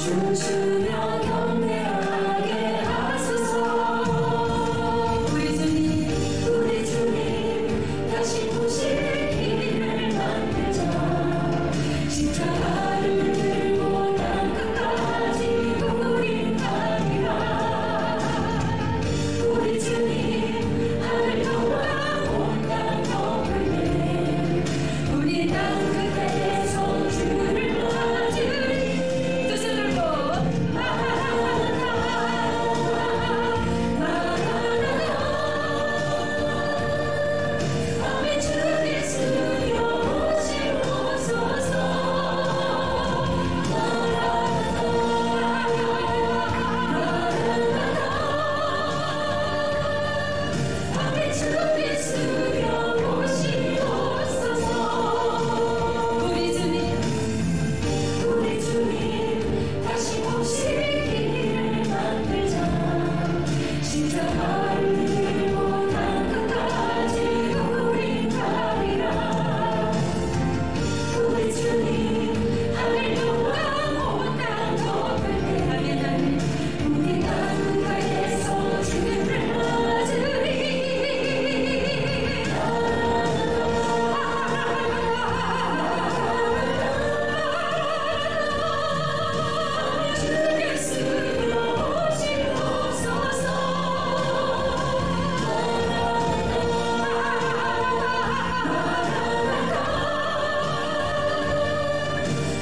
춤추며 경배하게 하소서. 우리 주님 다시 보실 길을 만들자. 십자가를 들고 땅 끝까지 우린 가리라. 우리 주님 하늘 동안 온 땅 덮을래. 우리 땅 끝에서 주를 맞으리. 두 손 들고 마라나타 마라나타. 아멘. 주 예수여 오시옵소서. 마라나타 마라나타. 아멘. 주 예수여 오시옵소서. 우리 주님 다시 보실 길을 만들자. 십자가를 들고 땅 끝까지 우린 가리라. 우리 주님 하늘 동안 온 땅 덮을래. 아멘. 우리 땅 끝에서 주를 맞으리. 주 예수여 오시옵소서.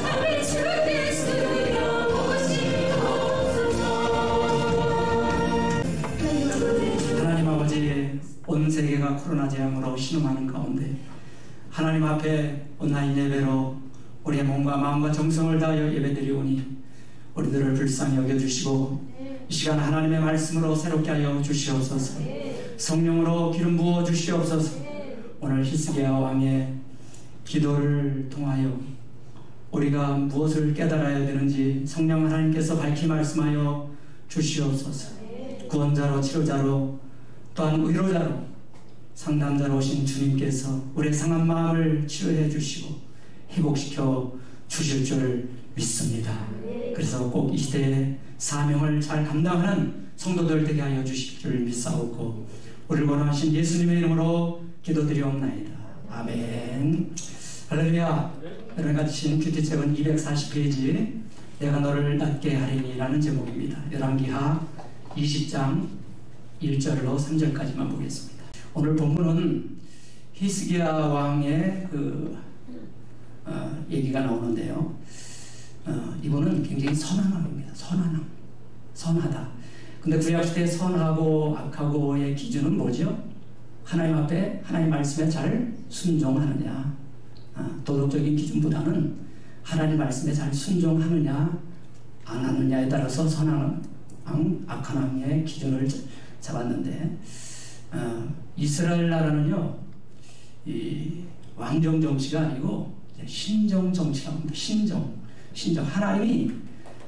아멘. 주 예수여 오시옵소서. 하나님 아버지, 온 세계가 코로나 재앙으로 신음하는 가운데 하나님 앞에 온라인 예배로 우리의 몸과 마음과 정성을 다하여 예배드리오니 우리들을 불쌍히 여겨주시고 이 시간 하나님의 말씀으로 새롭게 하여 주시옵소서. 성령으로 기름 부어 주시옵소서. 오늘 히스기야 왕의 기도를 통하여 우리가 무엇을 깨달아야 되는지 성령 하나님께서 밝히 말씀하여 주시옵소서. 구원자로 치료자로 또한 위로자로 상담자로 오신 주님께서 우리의 상한 마음을 치료해 주시고 회복시켜 주실 줄 믿습니다. 그래서 꼭 이 시대의 사명을 잘 감당하는 성도들 되게 하여 주실 줄 믿사오고 우리를 원하신 예수님의 이름으로 기도드리옵나이다. 아멘. 할렐루야. 여러분 가지신 큐티책은 240페이지 내가 너를 낫게 하리니 라는 제목입니다. 열왕기하 20장 1절로 3절까지만 보겠습니다. 오늘 본문은 히스기야 왕의 얘기가 나오는데요. 이분은 굉장히 선한 왕입니다. 선하다. 근데 구약시대에 선하고 악하고의 기준은 뭐죠? 하나님 앞에 하나님 말씀에 잘 순종하느냐, 도덕적인 기준보다는 하나님 말씀에 잘 순종하느냐 안 하느냐에 따라서 선한 왕, 악한 왕의 기준을 잡았는데 이스라엘 나라는요 이 왕정 정치가 아니고 신정 정치라고 합니다. 신정.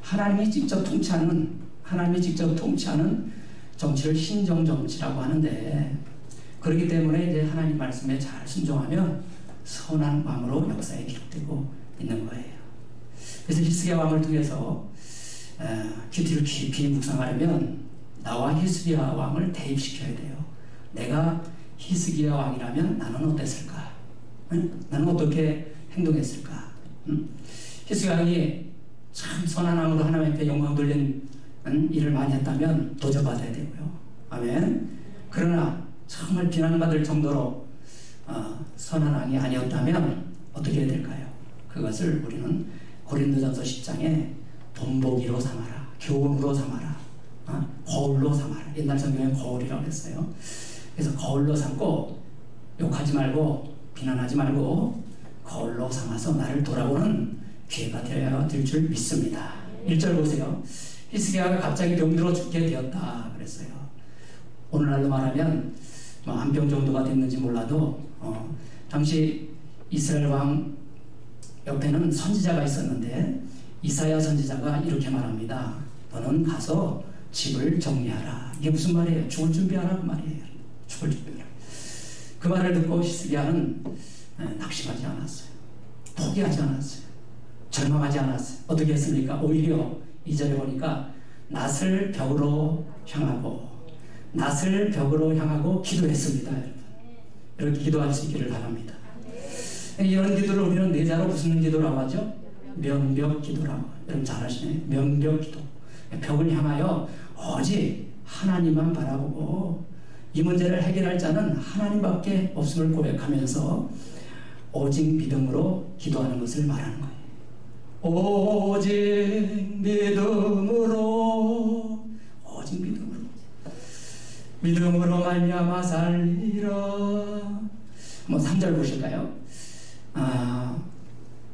하나님이 직접 통치하는 정치를 신정 정치라고 하는데, 그렇기 때문에 이제 하나님 말씀에 잘 순종하면 선한 왕으로 역사에 기록되고 있는 거예요. 그래서 히스기야 왕을 통해서 큐티를 깊이 묵상하려면 나와 히스기야 왕을 대입시켜야 돼요. 내가 히스기야 왕이라면 나는 어땠을까? 나는 어떻게 행동했을까? 히스기야 왕이 참 선한 왕으로 하나님 앞에 영광 돌린 일을 많이 했다면 도전받아야 되고요. 아멘. 그러나 정말 비난받을 정도로 선한 왕이 아니었다면 어떻게 해야 될까요? 그것을 우리는 고린도전서 10장에 본보기로 삼아라, 교훈으로 삼아라, 거울로 삼아라. 옛날 성경에 거울이라고 했어요. 그래서 거울로 삼고 욕하지 말고 비난하지 말고 거울로 삼아서 나를 돌아보는 기회가 되어야 될 줄 믿습니다. 1절 보세요. 히스기야가 갑자기 병들어 죽게 되었다 그랬어요. 오늘날로 말하면 한 병 정도가 됐는지 몰라도 당시 이스라엘 왕 옆에는 선지자가 있었는데 이사야 선지자가 이렇게 말합니다. 너는 가서 집을 정리하라. 이게 무슨 말이에요? 죽을 준비하라 그 말이에요. 죽을 준비하라. 그 말을 듣고 히스기야는 낙심하지 않았어요. 포기하지 않았어요. 절망하지 않았어요. 어떻게 했습니까? 오히려 2절에 보니까 낫을 벽으로 향하고 낫을 벽으로 향하고 기도했습니다. 여러분. 이렇게 기도할 수 있기를 바랍니다. 이런 기도를 우리는 내자로 무슨 기도라고 하죠? 면벽 기도라고. 여러분 잘 아시네요. 면벽 기도. 벽을 향하여 오직 하나님만 바라보고 이 문제를 해결할 자는 하나님밖에 없음을 고백하면서 오직 믿음으로 기도하는 것을 말하는 거예요. 오직 믿음으로, 오직 믿음으로, 믿음으로 말미암아 살리라. 한번 3절 보실까요?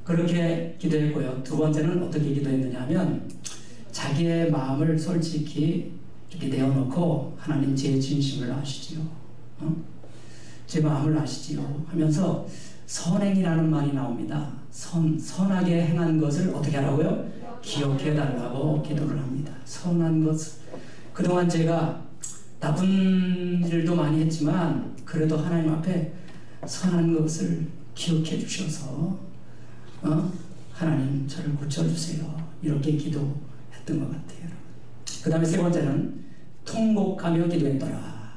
그렇게 기도했고요. 두 번째는 어떻게 기도했느냐 하면 자기의 마음을 솔직히 이렇게 내어놓고 하나님 제 진심을 아시지요. 제 마음을 아시지요 하면서 선행이라는 말이 나옵니다. 선하게 행한 것을 어떻게 하라고요? 기억해 달라고 기도를 합니다. 선한 것. 그동안 제가 나쁜 일도 많이 했지만 그래도 하나님 앞에 선한 것을 기억해 주셔서 하나님 저를 고쳐주세요. 이렇게 기도했던 것 같아요. 그 다음에 세 번째는 통곡하며 기도했더라.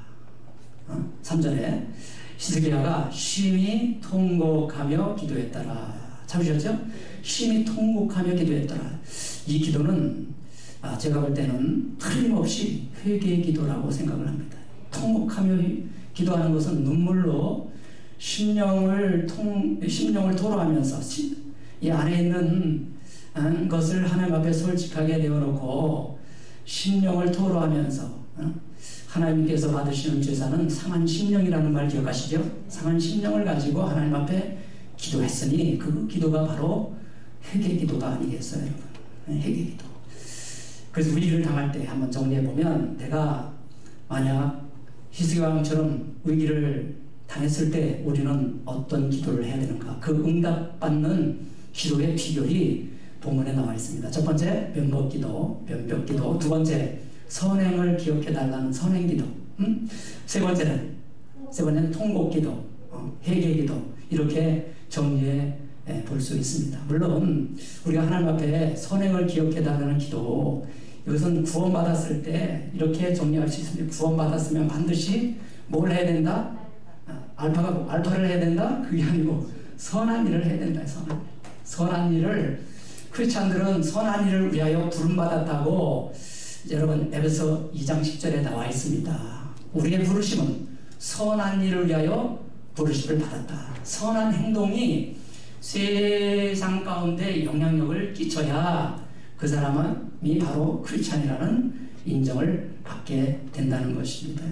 3절에 히스기야가 심히 통곡하며 기도했더라. 찾으셨죠? 심히 통곡하며 기도했더라. 이 기도는 제가 볼 때는 틀림없이 회개의 기도라고 생각을 합니다. 통곡하며 기도하는 것은 눈물로 심령을 토로하면서 이 안에 있는 것을 하나님 앞에 솔직하게 내어놓고 심령을 토로하면서 하나님께서 받으시는 제사는 상한 심령이라는 말 기억하시죠? 상한 심령을 가지고 하나님 앞에 기도했으니 그 기도가 바로 회개 기도가 아니겠어요, 여러분? 회개 기도. 그래서 위기를 당할 때 한번 정리해보면 내가 만약 히스기야 왕처럼 위기를 당했을 때 우리는 어떤 기도를 해야 되는가? 그 응답받는 기도의 비결이 본문에 나와 있습니다. 첫 번째 면벽기도, 면벽기도. 두 번째 선행을 기억해달라는 선행기도. 세 번째는 통곡기도, 회개기도. 이렇게 정리해 볼 수 있습니다. 물론 우리가 하나님 앞에 선행을 기억해달라는 기도, 이것은 구원받았을 때 이렇게 정리할 수 있습니다. 구원받았으면 반드시 뭘 해야 된다? 알파를 해야 된다? 그게 아니고 선한 일을 해야 된다. 선한 일을, 크리스찬들은 선한 일을 위하여 부름받았다고 여러분 에베소 2장 10절에 나와 있습니다. 우리의 부르심은 선한 일을 위하여 부르심을 받았다. 선한 행동이 세상 가운데 영향력을 끼쳐야 그 사람이 바로 크리스찬이라는 인정을 받게 된다는 것입니다.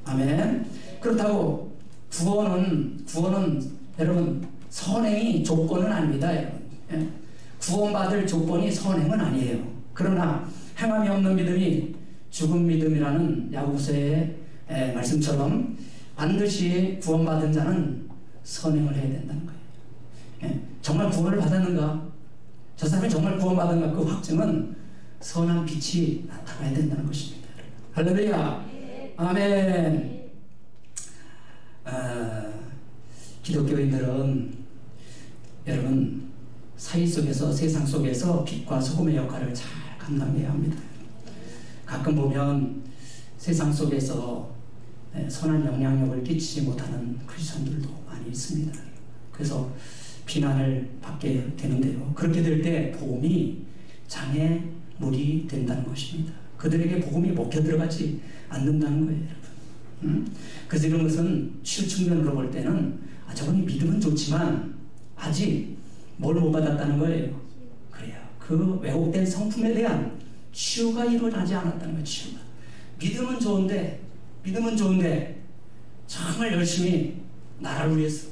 아멘. 그렇다고 구원은 여러분 선행이 조건은 아닙니다. 여러분. 구원받을 조건이 선행은 아니에요. 그러나 행함이 없는 믿음이 죽은 믿음이라는 야고보서의 말씀처럼 반드시 구원받은 자는 선행을 해야 된다는 거예요. 정말 구원을 받았는가? 저 사람이 정말 구원받은가? 그 확증은 선한 빛이 나타나야 된다는 것입니다. 할렐루야. 아멘. 기독교인들은 여러분 사회 속에서, 세상 속에서 빛과 소금의 역할을 잘 감당해야 합니다. 가끔 보면 세상 속에서 선한 영향력을 끼치지 못하는 크리스천들도 많이 있습니다. 그래서 비난을 받게 되는데요. 그렇게 될 때 복음이 장애물이 된다는 것입니다. 그들에게 복음이 먹혀 들어가지 않는다는 거예요, 여러분. 그래서 이런 것은 치유 측면으로 볼 때는 저분이 믿음은 좋지만 아직 뭘 못 받았다는 거예요. 그래요. 그 왜곡된 성품에 대한 치유가 일어나지 않았다는 거예요. 치유가. 믿음은 좋은데 정말 열심히 나라를 위해서,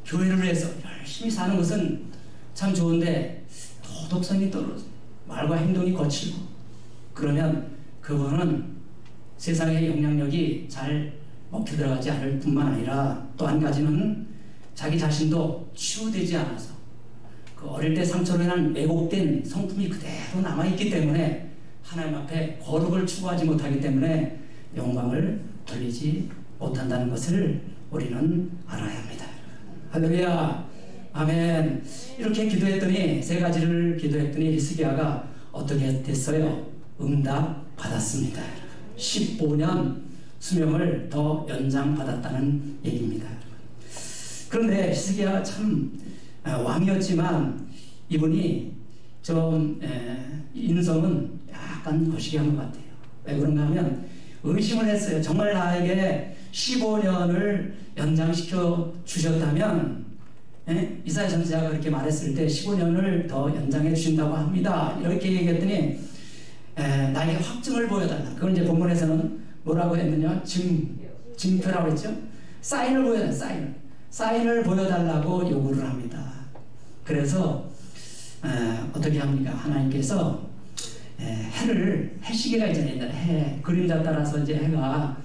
교회를 위해서 열심히 사는 것은 참 좋은데 도덕성이 떨어져, 말과 행동이 거칠고, 그러면 그분은 세상의 영향력이 잘 먹혀 들어가지 않을 뿐만 아니라 또 한 가지는 자기 자신도 치유되지 않아서 그 어릴 때 상처로 인한 왜곡된 성품이 그대로 남아있기 때문에 하나님 앞에 거룩을 추구하지 못하기 때문에 영광을 돌리지 못한다는 것을 우리는 알아야 합니다. 할렐루야. 아멘. 이렇게 기도했더니, 세 가지를 기도했더니 히스기야가 어떻게 됐어요? 응답 받았습니다. 15년 수명을 더 연장받았다는 얘기입니다. 그런데 히스기야가 참 왕이었지만 이분이 좀 인성은 약간 거시기한 것 같아요. 왜 그런가 하면 의심을 했어요. 정말 나에게 15년을 연장시켜 주셨다면 이사야 선지자가 그렇게 말했을 때 15년을 더 연장해 주신다고 합니다. 이렇게 얘기했더니 나에게 확증을 보여달라. 그건 이제 본문에서는 뭐라고 했느냐? 증표라고 했죠. 사인을 보여달라. 사인을 보여달라고 요구를 합니다. 그래서 어떻게 합니까? 하나님께서 해 시계가 있잖아요. 해 그림자 따라서 이제 해가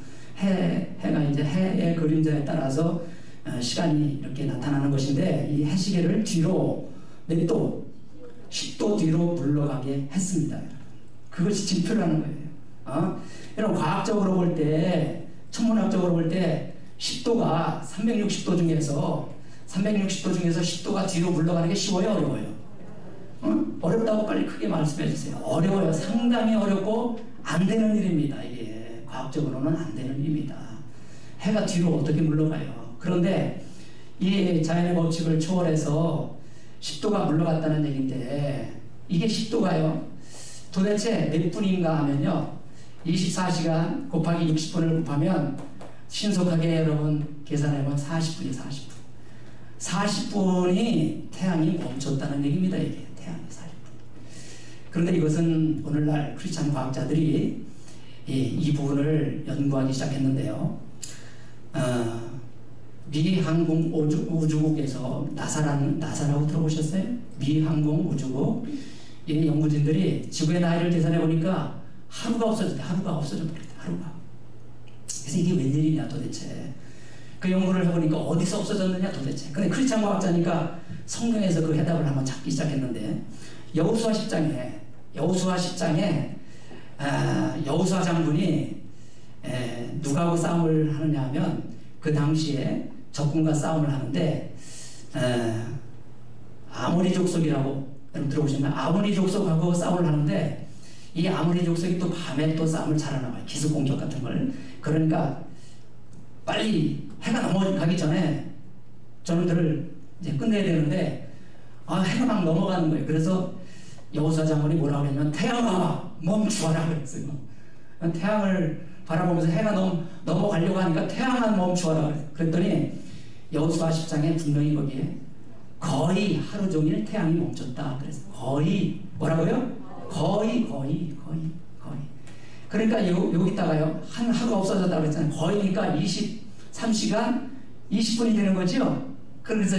이제 해의 그림자에 따라서 시간이 이렇게 나타나는 것인데 이 해 시계를 뒤로 몇 도? 10도 뒤로 물러가게 했습니다. 그것이 징표라는 거예요. 여러분 과학적으로 볼 때, 천문학적으로 볼 때 10도가 360도 중에서 10도가 뒤로 물러가는 게 쉬워요, 어려워요? 어렵다고 빨리 크게 말씀해 주세요. 어려워요. 상당히 어렵고 안 되는 일입니다. 이게 과학적으로는 안 되는 일입니다. 해가 뒤로 어떻게 물러가요? 그런데 이 자연의 법칙을 초월해서 10도가 물러갔다는 얘기인데 이게 10도가요. 도대체 몇 분인가 하면요. 24시간 곱하기 60분을 곱하면 신속하게 여러분 계산해보면 40분이 40분. 40분이 태양이 멈췄다는 얘기입니다. 이게 태양이 40분. 그런데 이것은 오늘날 크리스찬 과학자들이 이 부분을 연구하기 시작했는데요. 미 항공 우주국에서 나사라고 들어보셨어요? 미 항공 우주국 이 연구진들이 지구의 나이를 계산해 보니까 하루가 없어졌대. 하루가. 그래서 이게 웬일이냐 도대체. 그 연구를 해보니까 어디서 없어졌느냐 도대체. 근데 크리스찬 과학자니까 성경에서 그 해답을 한번 찾기 시작했는데 여호수아 10장에 여호수아 장군이 누구하고 싸움을 하느냐 하면 그 당시에 적군과 싸움을 하는데 아모리 족속이라고 여러분 들어보셨나요? 아모리 족속하고 싸움을 하는데 이 아모리 족속이 또 밤에 또 싸움을 잘하나 봐요. 기습 공격 같은 걸. 그러니까 빨리 해가 넘어가기 전에 저놈들을 이제 끝내야 되는데 해가 막 넘어가는 거예요. 그래서 여호수아 장군이 뭐라고 했냐면 태양아 멈추어라 그랬어요. 태양을 바라보면서 해가 넘어가려고 하니까 태양아 멈추어라 그랬더니 여호수아 10장에 분명히 거기에 거의 하루 종일 태양이 멈췄다. 그래서 거의 뭐라고요? 거의. 그러니까 여기다가요 한 하루가 없어졌다고 그랬잖아요. 거의니까 23시간 20분이 되는 거죠. 그래서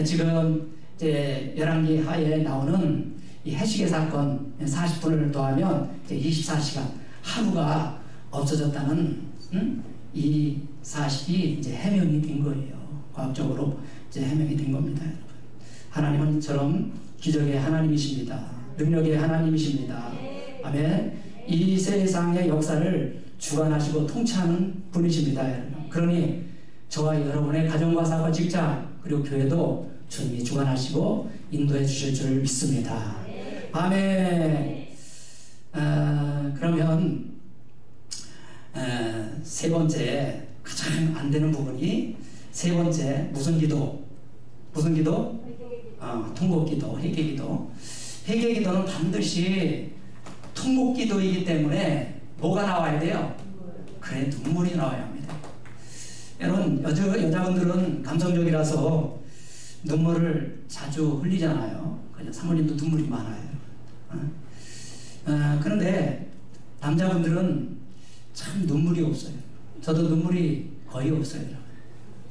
지금 이제 열왕기 하에 나오는 이 해시계 사건 40분을 더하면 이제 24시간 하루가 없어졌다는 이 사실이 이제 해명이 된 거예요. 과학적으로 이제 해명이 된 겁니다, 여러분. 하나님은 저런 기적의 하나님이십니다. 능력의 하나님이십니다. 아멘. 이 세상의 역사를 주관하시고 통치하는 분이십니다, 여러분. 그러니 저와 여러분의 가정과 사과, 직장 그리고 교회도 주님이 주관하시고 인도해 주실 줄 믿습니다. 아멘. 그러면 세 번째 가장 안 되는 부분이 세 번째 무슨 기도? 통곡기도, 회개기도. 회개기도는 반드시 통곡기도이기 때문에 뭐가 나와야 돼요? 그래, 눈물이 나와야 합니다. 여러분, 여자분들은 감성적이라서 눈물을 자주 흘리잖아요. 사모님도 눈물이 많아요. 그런데 남자분들은 참 눈물이 없어요. 저도 눈물이 거의 없어요.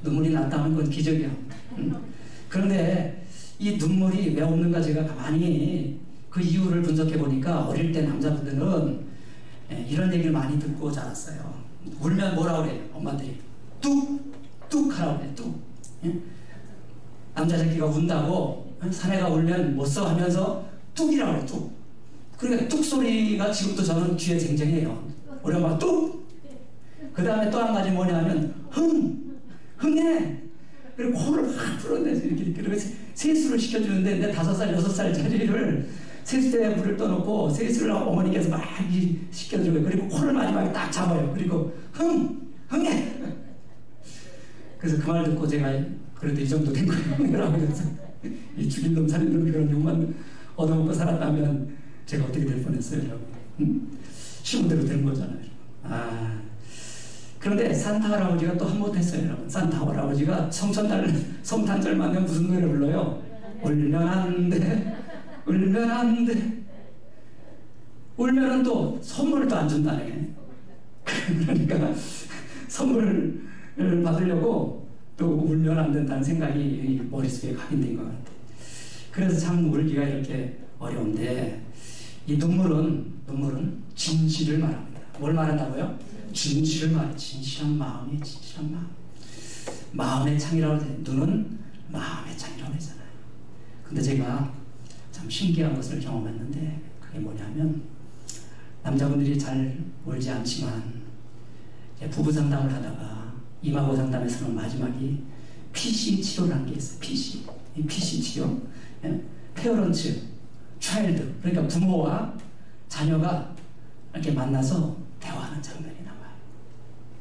눈물이 났다면 그건 기적이야. 그런데 이 눈물이 왜 없는가 제가 가만히 그 이유를 분석해 보니까 어릴 때 남자분들은 이런 얘기를 많이 듣고 자랐어요. 울면 뭐라 그래요? 엄마들이 뚝 하라고 그래요. 뚝. 남자 새끼가 운다고 사내가 울면 못 써 하면서 뚝이라고 그래요. 뚝. 그러니까 뚝 소리가 지금도 저는 귀에 쟁쟁해요. 우리 엄마가 뚝. 그 다음에 또 한 가지 뭐냐 하면 흥해. 그리고 코를 확 풀어내서 이렇게 세수를 시켜주는데 내 5살, 6살짜리를 세숫대에 물을 떠놓고 세숫을 어머니께서 막 씻겨주고 그리고 코를 마지막에 딱 잡아요. 그리고 흥해. 그래서 그 말 듣고 제가 그래도 이 정도 된 거예요. 라고 그래서 이 죽일 놈 살릴 놈 그런 욕만 얻어먹고 살았다면 제가 어떻게 될 뻔했어요, 여러분. 시험대로 되는 거잖아요. 그런데 산타 할아버지가 또 한 번 했어요, 여러분. 산타 할아버지가 성탄절 맞으면 무슨 노래 불러요? 울면 안 돼, 울면 안 돼. 울면은 또 선물을 또 안 준다네. 그러니까 선물을 받으려고 또 울면 안 된다는 생각이 머릿속에 각인된 것 같아요. 그래서 참 울기가 이렇게 어려운데, 이 눈물은 진실을 말합니다. 뭘 말한다고요? 진실을 말해. 진실한 마음이 진실한 마음. 마음의 창이라고 하죠. 눈은 마음의 창이라고 하잖아요. 근데 제가 참 신기한 것을 경험했는데, 그게 뭐냐면, 남자분들이 잘 울지 않지만 부부 상담을 하다가 이마고 상담에서는 마지막이 PC 치료를 한 게 있어요. 이 PC 치료, 페어런츠, 차일드, 그러니까 부모와 자녀가 이렇게 만나서 대화하는 장면이 나와요.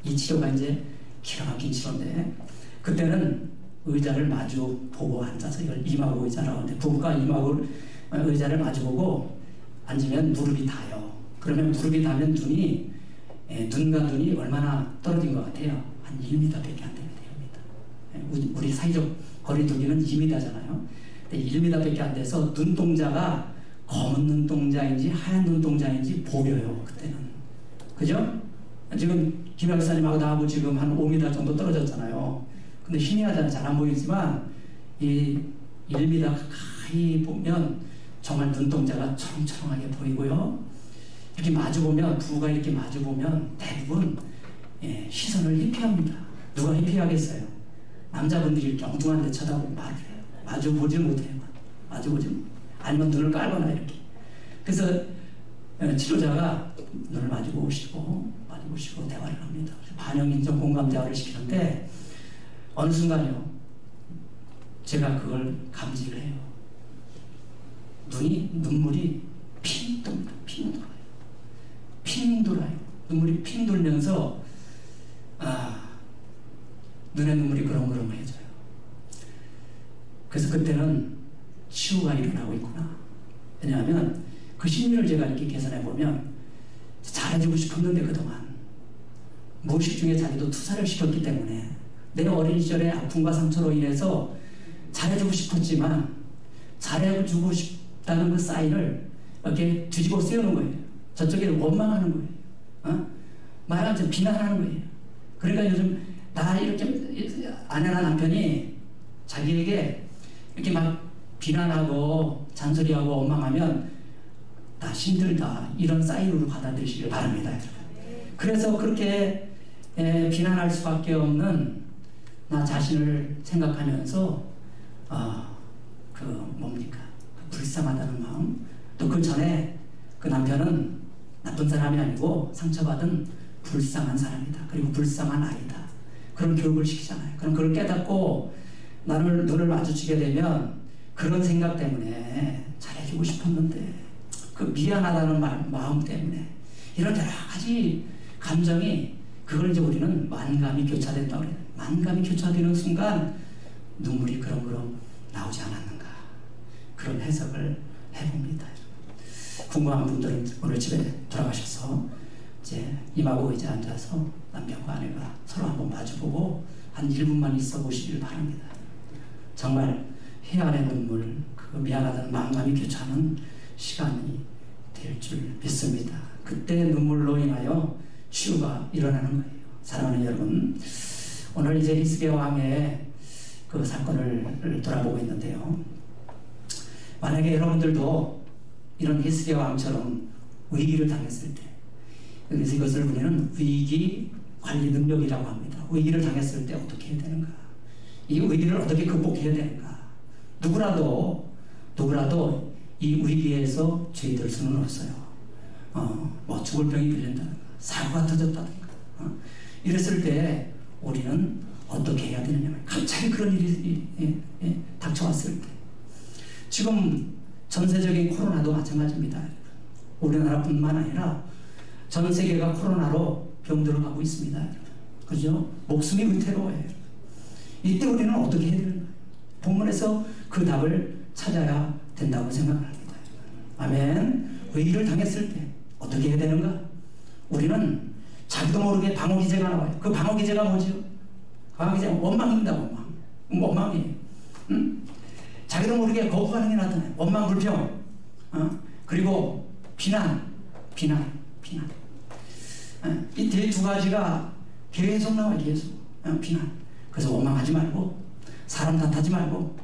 이 치료가 이제 기가 막힌 치료인데, 그때는 의자를 마주 보고 앉아서, 이걸 이마고 의자라고 하는데, 부부가 이마고 의자를 마주 보고 앉으면 무릎이 닿아요. 그러면 무릎이 닿으면 눈과 눈이 얼마나 떨어진 것 같아요? 한 1m밖에 안 됩니다. 1m. 우리 사이적 거리 두기는 2m잖아요. 근데 1m밖에 안 돼서 눈동자가 검은 눈동자인지 하얀 눈동자인지 보여요. 그때는. 그죠? 지금 김 박사님하고 나하고 지금 한 5m 정도 떨어졌잖아요. 근데 희미하잖아요. 잘 안 보이지만 이 1m 가까이 보면 정말 눈동자가 초롱초롱하게 보이고요. 이렇게 마주보면, 부부가 이렇게 마주보면 대부분 시선을 회피합니다. 누가 회피하겠어요? 남자분들이 이렇게 엉뚱한 데 쳐다보고 말을 해요. 마주보질 못해요. 아니면 눈을 깔거나 이렇게. 그래서 치료자가 눈을 마주보시고 대화를 합니다. 반영인정 공감 대화를 시키는데, 어느 순간요, 제가 그걸 감지를 해요. 눈물이 핑 돕니다. 핑 돌아요. 눈물이 핑 돌면서 눈에 눈물이 그렁그렁해져요. 그래서 그때는 치유가 일어나고 있구나. 왜냐하면 그 심리를 제가 이렇게 계산해 보면, 잘해주고 싶었는데 그동안 무의식 중에 자기도 투사를 시켰기 때문에 내 어린 시절의 아픔과 상처로 인해서 잘해주고 싶었지만, 잘해주고 싶다는 그 사인을 이렇게 뒤집어 쓰여놓은 거예요. 저쪽에 원망하는 거예요. 말하자면 비난하는 거예요. 그러니까 요즘 나 이렇게 아내나 남편이 자기에게 이렇게 막 비난하고 잔소리하고 원망하면 나 힘들다, 이런 사인으로 받아들이시길 바랍니다. 그래서 그렇게 비난할 수밖에 없는 나 자신을 생각하면서 그 불쌍하다는 마음, 또 그 전에 그 남편은 나쁜 사람이 아니고 상처받은 불쌍한 사람이다. 그리고 불쌍한 아이다. 그런 교육을 시키잖아요. 그럼 그걸 깨닫고 나를 눈을 마주치게 되면 그런 생각 때문에 잘해주고 싶었는데, 그 미안하다는 마음 때문에 이런 여러 가지 감정이, 그걸 이제 우리는 만감이 교차된다고 그래요. 만감이 교차되는 순간 눈물이 그렁그렁 나오지 않았는가, 그런 해석을 해봅니다. 궁금한 분들은 오늘 집에 돌아가셔서 이제 이마고 의자에 앉아서 남편과 아내가 서로 한번 마주보고 한 1분만 있어 보시길 바랍니다. 정말 희한의 눈물, 그 미안하다는 마음감이 교차하는 시간이 될 줄 믿습니다. 그때 눈물로 인하여 치유가 일어나는 거예요. 사랑하는 여러분, 오늘 이제 히스기야 왕의 그 사건을 돌아보고 있는데요. 만약에 여러분들도 이런 히스기야 왕처럼 위기를 당했을 때, 그래서 이것을 우리는 위기 관리 능력이라고 합니다. 위기를 당했을 때 어떻게 해야 되는가? 이 위기를 어떻게 극복해야 되는가? 누구라도 이 위기에서 죄될 수는 없어요. 뭐 죽을 병이 걸린다든가, 사고가 터졌다든가, 이랬을 때 우리는 어떻게 해야 되느냐? 갑자기 그런 일이 닥쳐왔을 때, 지금 전세적인 코로나도 마찬가지입니다. 우리나라뿐만 아니라 전 세계가 코로나로 병들어가고 있습니다. 그죠? 목숨이 위태로워요. 이때 우리는 어떻게 해야 되는가? 본문에서 그 답을 찾아야 된다고 생각합니다. 아멘. 위기를 당했을 때 어떻게 해야 되는가? 우리는 자기도 모르게 방어기제가 나와요. 그 방어기제가 뭐죠? 방어기제는 원망입니다. 원망이에요. 자기도 모르게 거부 반응이 나타나요. 원망, 불평, 그리고 비난. 이 두 가지가 계속 나와요. 계속 비난. 그래서 원망하지 말고, 사람 탓하지 말고,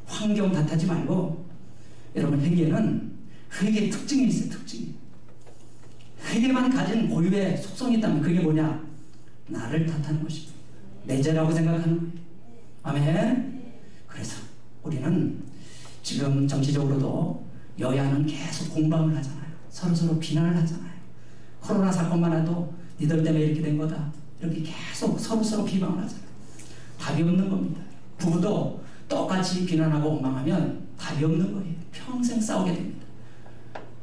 환경 탓하지 말고. 여러분, 회개는 회개의 특징이 있어요. 특징이. 회개만 가진 고유의 속성이 있다면 그게 뭐냐? 나를 탓하는 것입니다. 내 죄라고 생각하는 거예요. 아멘. 그래서 우리는 지금 정치적으로도 여야는 계속 공방을 하잖아요. 서로 비난을 하잖아요. 코로나 사건만 해도 니들 때문에 이렇게 된 거다. 이렇게 계속 서로 비방을 하잖아요. 답이 없는 겁니다. 부부도 똑같이 비난하고 원망하면 답이 없는 거예요. 평생 싸우게 됩니다.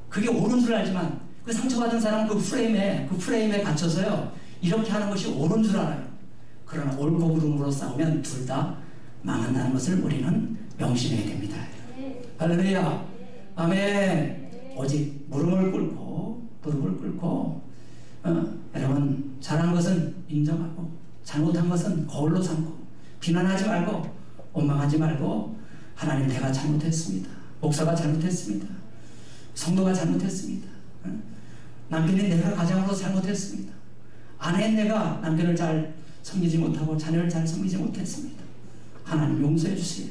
그게 옳은 줄 알지만 그 상처받은 사람은 그 프레임에 갇혀서요. 이렇게 하는 것이 옳은 줄 알아요. 그러나 옳고 그름으로 싸우면 둘 다 망한다는 것을 우리는 명심해야 됩니다. 할렐루야. 아멘. 오직 무릎을 꿇고 여러분, 잘한 것은 인정하고 잘못한 것은 거울로 삼고 비난하지 말고 원망하지 말고 하나님, 내가 잘못했습니다. 목사가 잘못했습니다. 성도가 잘못했습니다. 남편인 내가 가장으로 잘못했습니다. 아내인 내가 남편을 잘 섬기지 못하고 자녀를 잘 섬기지 못했습니다. 하나님 용서해 주세요.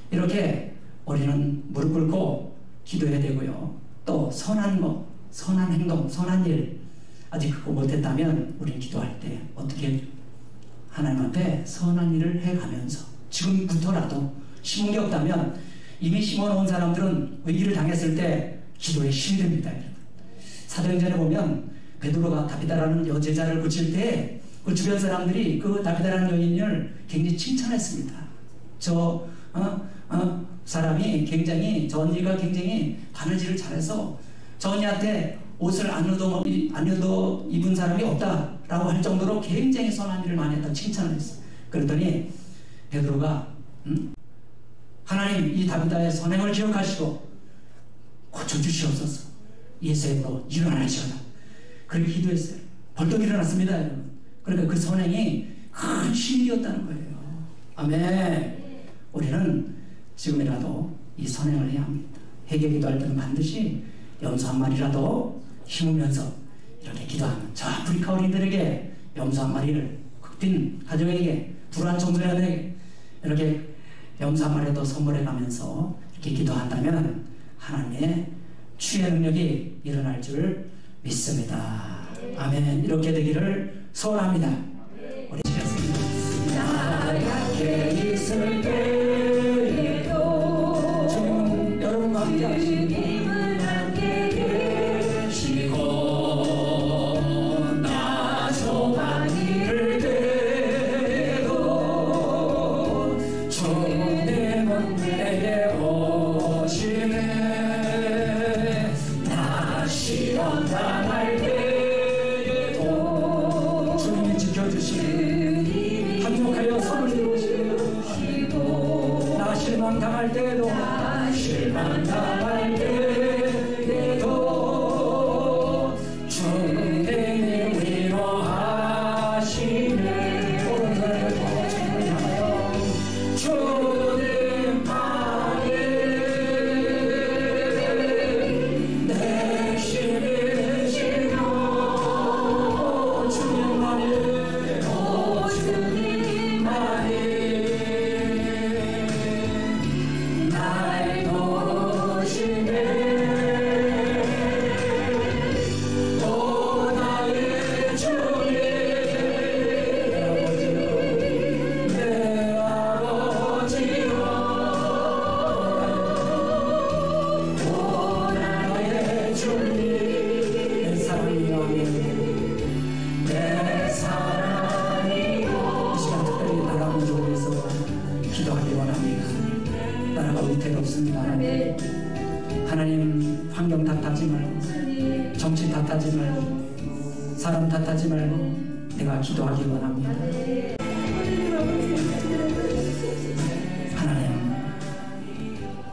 이렇게 우리는 무릎 꿇고 기도해야 되고요. 또 선한 것, 선한 행동, 선한 일 아직 그거 못했다면 우리는 기도할 때 어떻게 하나님 앞에 선한 일을 해가면서 지금부터라도 심은 게 없다면 이미 심어놓은 사람들은 위기를 당했을 때 기도에 힘이 됩니다. 사도행전에 보면 베드로가 다비다라는 여제자를 고칠 때 그 주변 사람들이 그 다비다라는 여인을 굉장히 칭찬했습니다. 저 사람이 굉장히, 저 언니가 굉장히 바느질을 잘해서 저 언니한테 옷을 안 얻어 입은 사람이 없다라고 할 정도로 굉장히 선한 일을 많이 했다고 칭찬을 했어요. 그랬더니 베드로가 하나님, 이 다비다의 선행을 기억하시고 고쳐주시옵소서. 예수의 이름으로 일어나시오라. 그렇게 기도했어요. 벌떡 일어났습니다, 여러분. 그러니까 그 선행이 큰 힘이 되었다는 거예요. 아멘. 우리는 지금이라도 이 선행을 해야 합니다. 회개 기도할 때는 반드시 염소 한 마리라도 심으면서 이렇게 기도하면, 저 아프리카 어린이들에게 염소 한 마리를, 극빈 가정에게, 불안 청소년에게 이렇게 염소 한 마리라도 선물해 가면서 이렇게 기도한다면 하나님의 치유의 능력이 일어날 줄 믿습니다. 아멘. 이렇게 되기를 소원합니다. 우리 시작했습니다. 나 약해 있을 때에도 주님은 여러분과 함께 하시고 주님은 함께 계시고 나 소망을 때도 주님은 내게 오시네. 나 시험 당할 때에도 주님이 지켜주시고 한목하여 손을 들어주시고 나 실망당할 때도 실망당할 때에도 주님이 위로하시네. 오른손을 더 주님을 향하여 주님만이 내 힘이 되시고 주님만이 주님만이 날 도우시 탓하지 말고, 정치 탓하지 말고, 사람 탓하지 말고 내가 기도하기 원합니다. 하나님,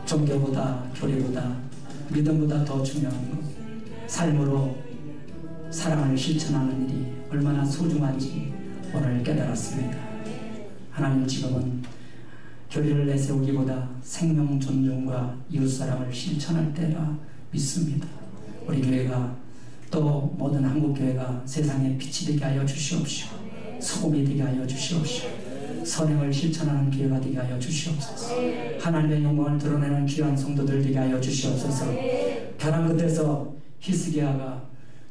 종교보다 교리보다 믿음보다 더 중요한 것, 삶으로 사랑을 실천하는 일이 얼마나 소중한지 오늘 깨달았습니다. 하나님, 지금은 교리를 내세우기보다 생명 존중과 이웃사랑을 실천할 때라 믿습니다. 우리 교회가 또 모든 한국교회가 세상에 빛이 되게 하여 주시옵시고, 소금이 되게 하여 주시옵시고, 선행을 실천하는 교회가 되게 하여 주시옵소서. 하나님의 영광을 드러내는 귀한 성도들 되게 하여 주시옵소서. 벼랑 끝에서 히스기야가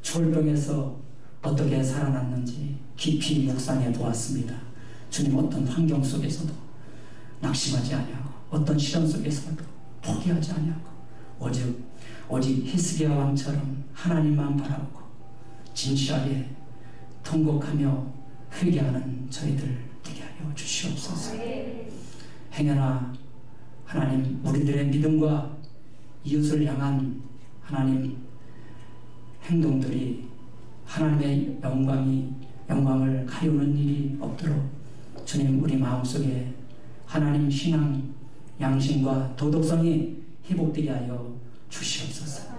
졸병에서 어떻게 살아났는지 깊이 묵상해 보았습니다. 주님, 어떤 환경 속에서도 낙심하지 아니하고 어떤 시련 속에서도 포기하지 아니하고 오직 히스기야 왕처럼 하나님만 바라보고 진실하게 통곡하며 회개하는 저희들 되게 하여 주시옵소서. 행여나 하나님, 우리들의 믿음과 이웃을 향한 하나님 행동들이 하나님의 영광을 가리우는 일이 없도록 주님, 우리 마음속에 하나님 신앙, 양심과 도덕성이 회복되게 하여 주시옵소서.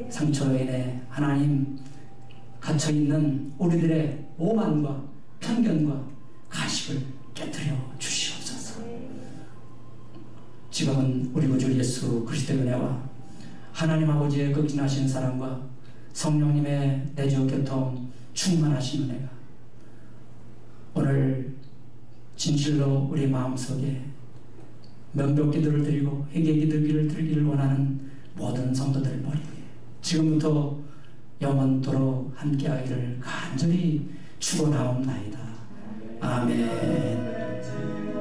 상처로 인해 하나님 갇혀있는 우리들의 오만과 편견과 가식을 깨뜨려 주시옵소서. 지금은 우리 구주 예수 그리스도의 은혜와 하나님 아버지의 극진하신 사랑과 성령님의 내주 교통 충만하신 은혜가 오늘 진실로 우리 마음속에 면벽 기도를 드리고 회개 기도를 드리기를 원하는 모든 성도들 머리에 지금부터 영원토록 함께하기를 간절히 축원하옵나이다. 아멘.